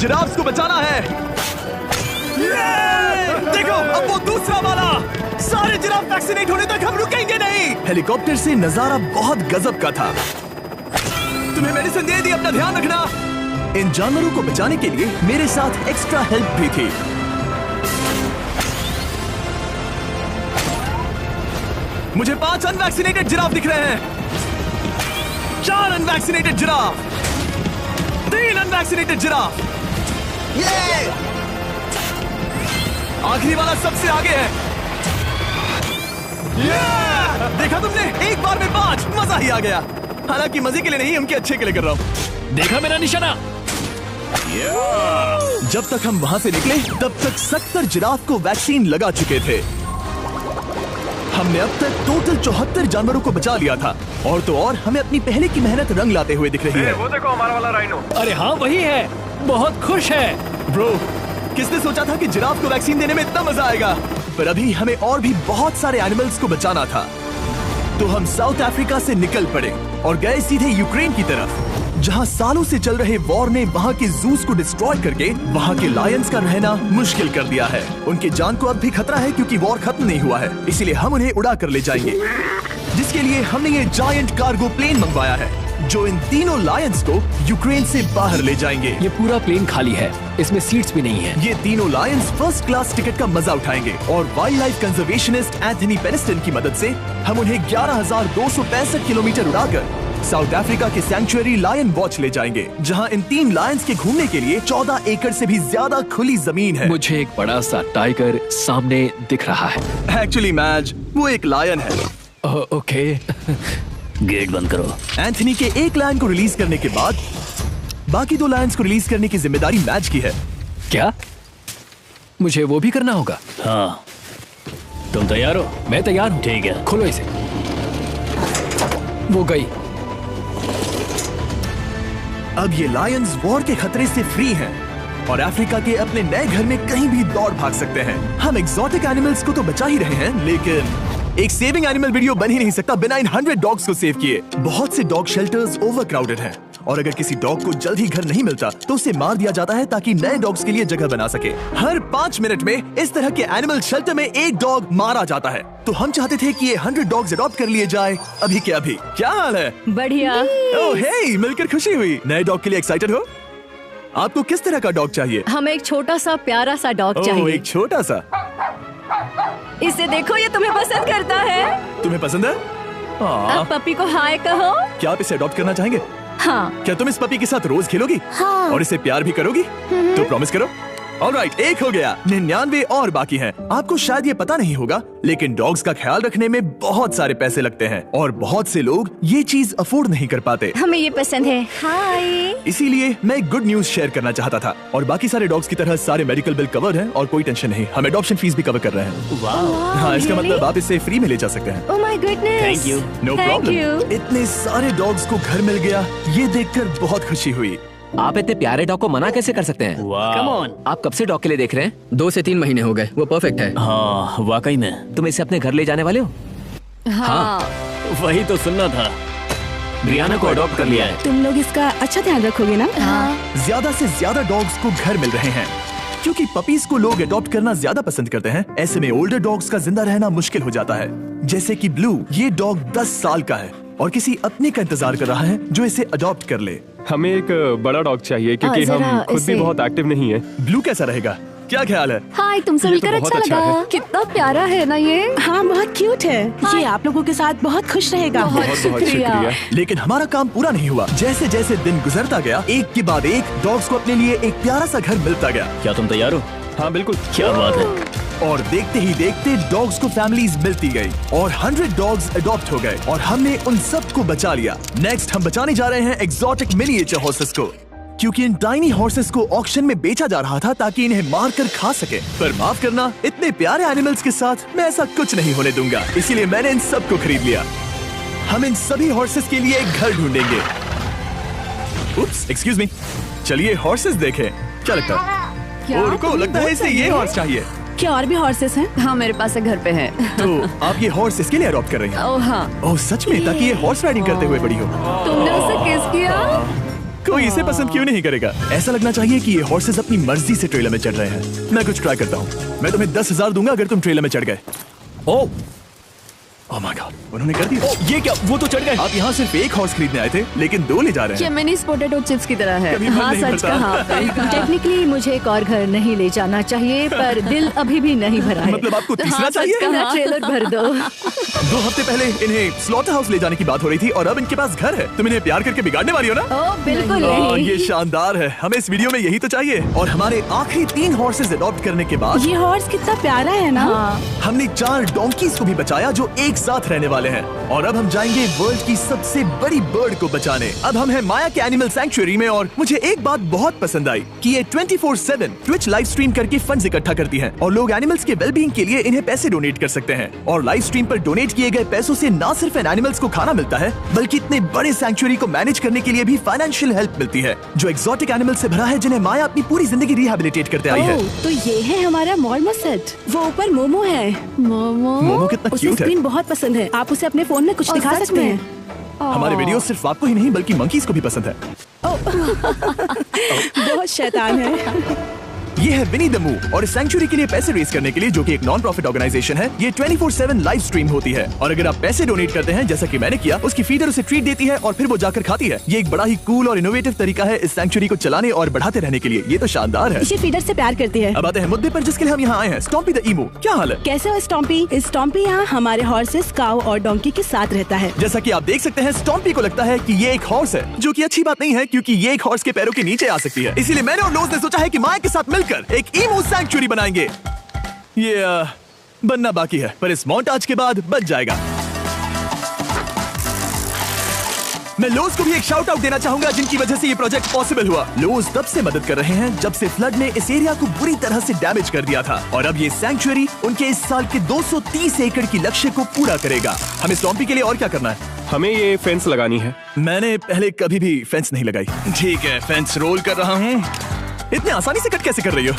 Giraffes को बचाना है। देखो, अब वो दूसरा वाला। सारे जिराफ वैक्सीनेट होने तक हम रुकेंगे नहीं। हेलीकॉप्टर से नजारा बहुत गजब का था। तुम्हें मेडिसिन दे दी, अपना ध्यान रखना। इन जानवरों को बचाने के लिए मेरे साथ एक्स्ट्रा हेल्प भी थी। मुझे 5 अनवैक्सीनेटेड जिराफ दिख रहे हैं। 4 अनवैक्सीनेटेड जिराफ, 3 अनवैक्सीनेटेड जिराफ। आखिरी वाला सबसे आगे है। देखा तुमने, एक बार में 5। मजा ही आ गया। हालांकि मजे के लिए नहीं, उनके अच्छे के लिए कर रहा हूँ। देखा मेरा निशाना? जब तक हम वहां से निकले तब तक 70 जिराफ को वैक्सीन लगा चुके थे। हमने अब तक टोटल 74 जानवरों को बचा लिया था। और तो और हमें अपनी पहले की मेहनत रंग लाते हुए दिख रही है। वो देखो हमारा वाला राइनो। अरे हाँ, वही है। बहुत खुश है। ब्रो, किसने सोचा था कि जिराफ को वैक्सीन देने में इतना मजा आएगा? पर अभी हमें और भी बहुत सारे एनिमल्स को बचाना था। तो हम साउथ अफ्रीका से निकल पड़े और गए सीधे यूक्रेन की तरफ, जहां सालों से चल रहे वॉर ने वहां के जूस को डिस्ट्रॉय करके वहां के लायंस का रहना मुश्किल कर दिया है। उनकी जान को अब भी खतरा है क्योंकि वॉर खत्म नहीं हुआ है। इसीलिए हम उन्हें उड़ा कर ले जाएंगे, जिसके लिए हमने ये जायंट कार्गो प्लेन मंगवाया है, जो इन तीनों लायंस को यूक्रेन से बाहर ले जाएंगे। ये पूरा प्लेन खाली है, इसमें सीट्स भी नहीं है। ये तीनों लायंस फर्स्ट क्लास टिकट का मजा उठाएंगे और वाइल्ड लाइफ कंजर्वेशनिस्ट एंथनी पेनिस्टन की मदद से हम उन्हें 11,265 किलोमीटर उड़ाकर साउथ अफ्रीका के सैंक्चुअरी लायन वॉच ले जाएंगे, जहां इन 3 लायंस के घूमने के लिए 14 एकड़ से भी ज्यादा खुली जमीन है। मुझे एक बड़ा सा टाइगर सामने दिख रहा है। एक्चुअली मैच, वो एक लायन है। ओके। गेट बंद करो। एंथनी के एक लायन को रिलीज करने के बाद बाकी 2 लायंस को रिलीज करने की जिम्मेदारी मैच की है। क्या मुझे वो भी करना होगा? हाँ, तुम तैयार हो? मैं तैयार हूँ। ठीक है, खोलो इसे। वो गई। अब ये लायंस वॉर के खतरे से फ्री हैं और अफ्रीका के अपने नए घर में कहीं भी दौड़ भाग सकते हैं। हम एक्सोटिक एनिमल्स को तो बचा ही रहे हैं, लेकिन एक सेविंग एनिमल वीडियो बन ही नहीं सकता बिना इन 100 डॉग्स को सेव किए। बहुत से डॉग शेल्टर्स ओवरक्राउडेड हैं और अगर किसी डॉग को जल्द ही घर नहीं मिलता तो उसे मार दिया जाता है ताकि नए डॉग्स के लिए जगह बना सके। हर 5 मिनट में इस तरह के एनिमल शेल्टर में एक डॉग मारा जाता है। तो हम चाहते थे कि ये 100 डॉग्स अडॉप्ट कर लिए जाए अभी के अभी। क्या हाल है? बढ़िया। ओह हे, मिलकर खुशी हुई। नए डॉग के लिए एक्साइटेड हो? आपको किस तरह का डॉग चाहिए? हमें एक छोटा सा प्यारा सा डॉग चाहिए। एक छोटा सा। इसे देखो, ये तुम्हें पसंद करता है। तुम्हें पसंद है? अब पपी को हाय कहो। क्या आप इसे अडॉप्ट करना चाहेंगे? हाँ। क्या तुम इस पपी के साथ रोज खेलोगी? हाँ। और इसे प्यार भी करोगी? तो प्रॉमिस करो। ऑलराइट, 1 हो गया। 99 और बाकी हैं। आपको शायद ये पता नहीं होगा, लेकिन डॉग्स का ख्याल रखने में बहुत सारे पैसे लगते हैं और बहुत से लोग ये चीज अफोर्ड नहीं कर पाते। हमें ये पसंद है। हाय। इसीलिए मैं एक गुड न्यूज शेयर करना चाहता था। और बाकी सारे डॉग्स की तरह सारे मेडिकल बिल कवर्ड हैं और कोई टेंशन नहीं। हम एडॉप्शन फीस भी कवर कर रहे हैं। हाँ, इसका मतलब आप इसे फ्री में ले जा सकते हैं। Oh my goodness. Thank you. No problem. इतने सारे डॉग्स को घर मिल गया, ये देखकर बहुत खुशी हुई। आप इतने प्यारे डॉग को मना कैसे कर सकते हैं? Come on. आप कब से डॉग के लिए देख रहे हैं? 2 से 3 महीने हो गए। वो परफेक्ट है। हाँ, वाकई में। तुम इसे अपने घर ले जाने वाले हो? हाँ। वही तो सुनना था। ब्रियाना को अडॉप्ट कर लिया है। तुम लोग इसका अच्छा ध्यान रखोगे ना? हाँ। ज्यादा से ज्यादा डॉग्स को घर मिल रहे हैं क्योंकि पपीज को लोग अडॉप्ट करना ज्यादा पसंद करते हैं। ऐसे में ओल्डर डॉग्स का जिंदा रहना मुश्किल हो जाता है। जैसे कि ब्लू, ये डॉग 10 साल का है और किसी अपने का इंतजार कर रहा है जो इसे अडॉप्ट कर ले। हमें एक बड़ा डॉग चाहिए क्योंकि जरा हम खुद भी इसे- बहुत एक्टिव नहीं है। ब्लू कैसा रहेगा? क्या ख्याल है? हाय, तुमसे ये तो मिलकर बहुत अच्छा अच्छा लगा। है। कितना प्यारा है ना ये। हाँ, बहुत क्यूट है। ये आप लोगों के साथ बहुत खुश रहेगा। बहुत बहुत शुक्रिया। शुक्रिया। लेकिन हमारा काम पूरा नहीं हुआ। जैसे जैसे दिन गुजरता गया, एक के बाद एक डॉग्स को अपने लिए एक प्यारा सा घर मिलता गया। क्या तुम तैयार हो? हाँ बिल्कुल। क्या बात है। और देखते ही देखते डॉग्स को फैमिलीज मिलती गई और 100 डॉग्स अडॉप्ट हो गए और हमने उन सब को बचा लिया। नेक्स्ट हम बचाने जा रहे हैं एक्सोटिक मिनिएचर हॉर्सेस को, क्योंकि इन टाइनी हॉर्सेस को ऑक्शन में बेचा जा रहा था ताकि इन्हें मार कर खा सके। पर माफ करना, इतने प्यारे एनिमल्स के साथ मैं ऐसा कुछ नहीं होने दूंगा। इसीलिए मैंने इन सब को खरीद लिया। हम इन सभी हॉर्सेस के लिए एक घर ढूंढेंगे। उप्स, एक्सक्यूज मी। चलिए हॉर्सेस देखें। क्या लगता है? क्या? ओ, रुको, लगता है इसे ये हॉर्स चाहिए। क्या और भी हॉर्सेस हैं? हाँ, मेरे पास घर पे है। तो आप ये हॉर्स इसके लिए अडॉप्ट कर रही हैं? ओह हाँ। ओह सच में? ताकि ये हॉर्स राइडिंग करते हुए बड़ी हो। तुमने उसे किस किया? कोई इसे पसंद क्यों नहीं करेगा? ऐसा लगना चाहिए कि ये हॉर्सेस अपनी मर्जी से ट्रेलर में चढ़ रहे हैं। मैं कुछ ट्राई करता हूँ। मैं तुम्हें 10,000 दूंगा अगर तुम ट्रेलर में चढ़ गए। ओ ओह माय गॉड, उन्होंने कर दिया। ये क्या, वो तो चढ़ गए। आप यहाँ सिर्फ एक हॉर्स खरीदने आए थे, लेकिन 2 ले जा रहे ये हैं। मिनी पोटैटो चिप्स की तरह है। कभी मन हाँ, नहीं सच भरता। कहा आपने। टेक्निकली मुझे एक और घर नहीं ले जाना चाहिए, पर दिल अभी भी नहीं भरा है। मतलब आपको तीसरा हाँ, सच चाहिए? कहा। ट्रेलर भर दो। 2 हफ्ते पहले इन्हें स्लॉटर हाउस ले जाने की बात हो रही थी और अब इनके पास घर है। तुम इन्हें प्यार करके बिगाड़ने वाली हो ना? ओह बिल्कुल हाँ, नहीं। ये शानदार है। हमें इस वीडियो में यही तो चाहिए। और हमारे आखिरी 3 हॉर्सेस अडॉप्ट करने के बाद ये हॉर्स कितना प्यारा है ना। हमने 4 डोंकीज को भी बचाया जो एक साथ रहने वाले हैं। और अब हम जाएंगे वर्ल्ड की सबसे बड़ी बर्ड को बचाने। अब हम हैं माया के एनिमल सैंक्चुअरी में और मुझे एक बात बहुत पसंद आई कि ये 24/7 ट्विच लाइव स्ट्रीम करके फंड्स इकट्ठा करती हैं और लोग एनिमल्स के वेलबींग के लिए इन्हें पैसे डोनेट कर सकते हैं। और लाइव स्ट्रीम पर डोनेट किए गए पैसों से न सिर्फ इन एनिमल्स को खाना मिलता है, बल्कि इतने बड़े सैंक्चुअरी को मैनेज करने के लिए भी फाइनेंशियल हेल्प मिलती है, जो एक्सोटिक एनिमल से भरा है जिन्हें माया अपनी पूरी जिंदगी रिहैबिलिटेट करते आई है। तो ये है हमारा मॉर्मोसेट। वो ऊपर मोमो है। मोमो कितना उसे क्यूट है। स्क्रीन बहुत पसंद है। आप उसे अपने फोन में कुछ और दिखा सच सकते में? हैं। हमारे वीडियो सिर्फ आपको ही नहीं बल्कि मंकीज को भी पसंद है। बहुत शैतान है। ये है विनी द मू और इस सैंक्चुअरी के लिए पैसे रेज करने के लिए, जो कि एक नॉन प्रॉफिट ऑर्गेनाइजेशन है, ये 24/7 लाइव स्ट्रीम होती है। और अगर आप पैसे डोनेट करते हैं जैसा कि मैंने किया, उसकी फीडर उसे ट्रीट देती है और फिर वो जाकर खाती है। ये एक बड़ा ही कूल और इनोवेटिव तरीका है इस सैंक्चुअरी को चलाने और बढ़ाते रहने के लिए। ये तो शानदार है। इसे फीडर से प्यार करती है। अब आते हैं मुद्दे पर जिसके लिए हम यहाँ आए हैं। स्टॉम्पी द ईमू, क्या हाल है? कैसे हो स्टॉम्पी? स्टॉम्पी यहाँ हमारे हॉर्सेस, काऊ और डोंकी के साथ रहता है। जैसा कि आप देख सकते हैं, स्टॉम्पी को लगता है कि ये एक हॉर्स है, जो कि अच्छी बात नहीं है क्योंकि ये एक हॉर्स के पैरों के नीचे आ सकती है। इसीलिए मैंने और लोज ने सोचा है कि माया के साथ मिलकर एक ईमू सैंक्चुअरी बनाएंगे। ये बनना बाकी है, पर इस मोंटाज के बाद बच जाएगा। मैं लोज को भी एक शाउट आउट देना चाहूंगा, जिनकी वजह से ये प्रोजेक्ट पॉसिबल हुआ। लोज तब से मदद कर रहे हैं जब से फ्लड ने इस एरिया को बुरी तरह से डैमेज कर दिया था, और अब ये सैंक्चुअरी उनके इस साल के 230 एकड़ की लक्ष्य को पूरा करेगा। हमें स्टॉम्पी के लिए और क्या करना है? हमें ये फेंस लगानी है। मैंने पहले कभी भी फेंस नहीं लगाई। ठीक है, फेंस रोल कर रहा हूँ। इतने आसानी से कट कैसे कर रही हो?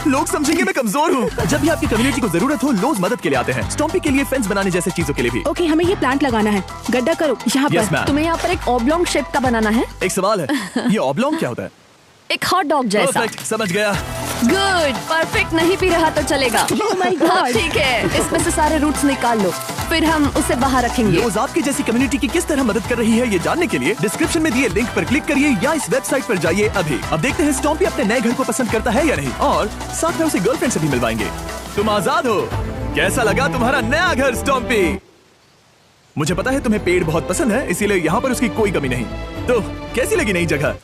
लोग समझेंगे मैं कमजोर हूँ। जब भी आपकी कम्युनिटी को जरूरत हो, लोग मदद के लिए आते हैं। स्टॉम्पी के लिए फेंस बनाने जैसे चीजों के लिए भी। ओके, हमें ये प्लांट लगाना है। गड्ढा करो यहाँ यस पर। मैम। तुम्हें यहाँ पर एक ऑब्लोंग शेप का बनाना है, एक सवाल है, ये ऑब्लोंग क्या होता है? एक हॉट डॉग जैसा। परफेक्ट, समझ गया। गुड, परफेक्ट नहीं भी रहा तो चलेगा। Oh my God. हाँ, ठीक है, इसमें से सारे रूट्स निकाल लो, फिर हम उसे बाहर रखेंगे। लोज आपकी जैसी कम्युनिटी की किस तरह मदद कर रही है, ये जानने के लिए डिस्क्रिप्शन में दिए लिंक पर क्लिक करिए या इस वेबसाइट पर जाइए अभी। अब देखते हैं स्टॉम्पी अपने नए घर को पसंद करता है या नहीं, और साथ में उसे गर्लफ्रेंड से भी मिलवाएंगे। तुम आजाद हो। कैसा लगा तुम्हारा नया घर स्टॉम्पी? मुझे पता है तुम्हें पेड़ बहुत पसंद है, इसीलिए यहाँ पर उसकी कोई कमी नहीं। तो कैसी लगी नई जगह?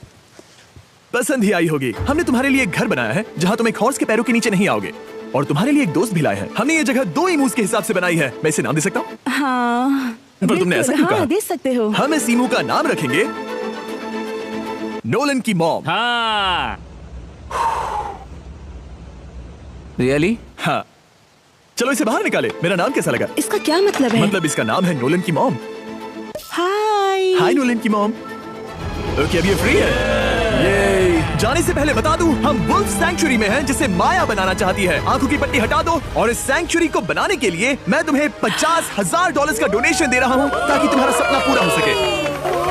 पसंद ही आई होगी। हमने तुम्हारे लिए एक घर बनाया है जहाँ तुम एक हॉर्स के पैरों के नीचे नहीं आओगे, और तुम्हारे लिए एक दोस्त भी लाए हैं। हमने ये जगह 2 ईमूस के हिसाब से बनाई है। मैं इसे नाम दे सकता हूँ? हाँ, पर तुमने ऐसा क्यों हाँ, कहा? दे सकते हो। हम इस ईमू का नाम रखेंगे नोलन की मॉम। हाँ। रियली? हाँ, चलो इसे बाहर निकाले। मेरा नाम कैसा लगा? इसका क्या मतलब है? मतलब इसका नाम है नोलन की मॉम। हाय। हाय नोलन की मॉम। ओके, अब ये फ्री है। ये जाने से पहले बता दूं, हम वुल्फ सैंक्चुअरी में हैं, जिसे माया बनाना चाहती है। आंखों की पट्टी हटा दो, और इस सैंक्चुअरी को बनाने के लिए मैं तुम्हें $50,000 का डोनेशन दे रहा हूं, ताकि तुम्हारा सपना पूरा हो सके।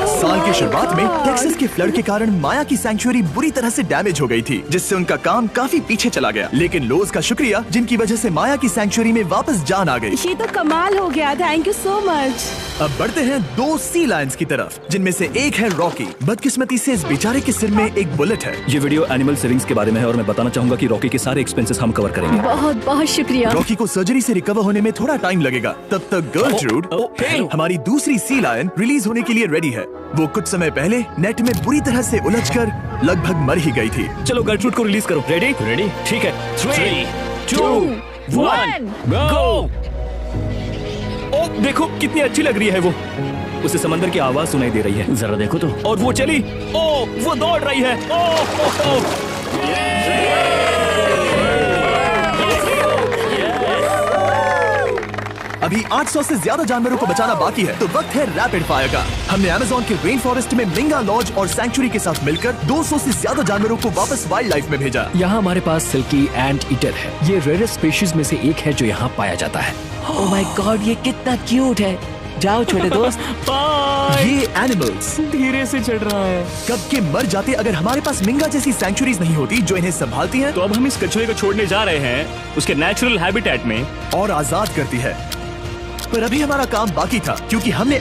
साल की शुरुआत में टेक्सास के फ्लड के कारण माया की सैंक्चुअरी बुरी तरह से डैमेज हो गई थी, जिससे उनका काम काफी पीछे चला गया। लेकिन लोज का शुक्रिया, जिनकी वजह से माया की सैंक्चुअरी में वापस जान आ गई। ये तो कमाल हो गया। Thank you so much. अब बढ़ते हैं 2 सी लायंस की तरफ, जिनमें से एक है रॉकी। बदकिस्मती से इस बेचारे के सिर में एक बुलेट है। ये वीडियो एनिमल सेविंग्स के बारे में है और मैं बताना चाहूंगा कि रॉकी के सारे एक्सपेंसेस हम कवर करेंगे। बहुत बहुत शुक्रिया। रॉकी को सर्जरी से रिकवर होने में थोड़ा टाइम लगेगा। तब तक गर्लट्रूड, हमारी दूसरी सी लायन, रिलीज होने के लिए रेडी है। वो कुछ समय पहले नेट में बुरी तरह से उलझकर लगभग मर ही गई थी। चलो गर्ट्रूड को रिलीज करो। रेडी? रेडी? ठीक है। 3, 2, 1, गो! ओ देखो कितनी अच्छी लग रही है वो। उसे समंदर की आवाज सुनाई दे रही है। जरा देखो तो। और वो चली। ओ वो दौड़ रही है। ओ अभी 800 से ज्यादा जानवरों को बचाना बाकी है, तो वक्त है रैपिड फायर का। हमने अमेज़न के रेन फॉरेस्ट में मिंगा लॉज और सैंक्चुअरी के साथ मिलकर 200 से ज्यादा जानवरों को वापस वाइल्ड लाइफ में भेजा। यहाँ हमारे पास सिल्की एंट ईटर है। ये रेयरेस्ट स्पीशीज में से एक है जो यहाँ पाया जाता है। ओह माय गॉड, ये कितना क्यूट है। जाओ छोटे दोस्त। ये एनिमल्स धीरे से चढ़ रहा है। कब के मर जाते अगर हमारे पास मिंगा जैसी सैंक्चुरीज नहीं होती जो इन्हें संभालती हैं तो अब हम इस कछुए को छोड़ने जा रहे हैं उसके नेचुरल हैबिटेट में और आजाद करती है। पर अभी हमारा काम बाकी था क्योंकि हमने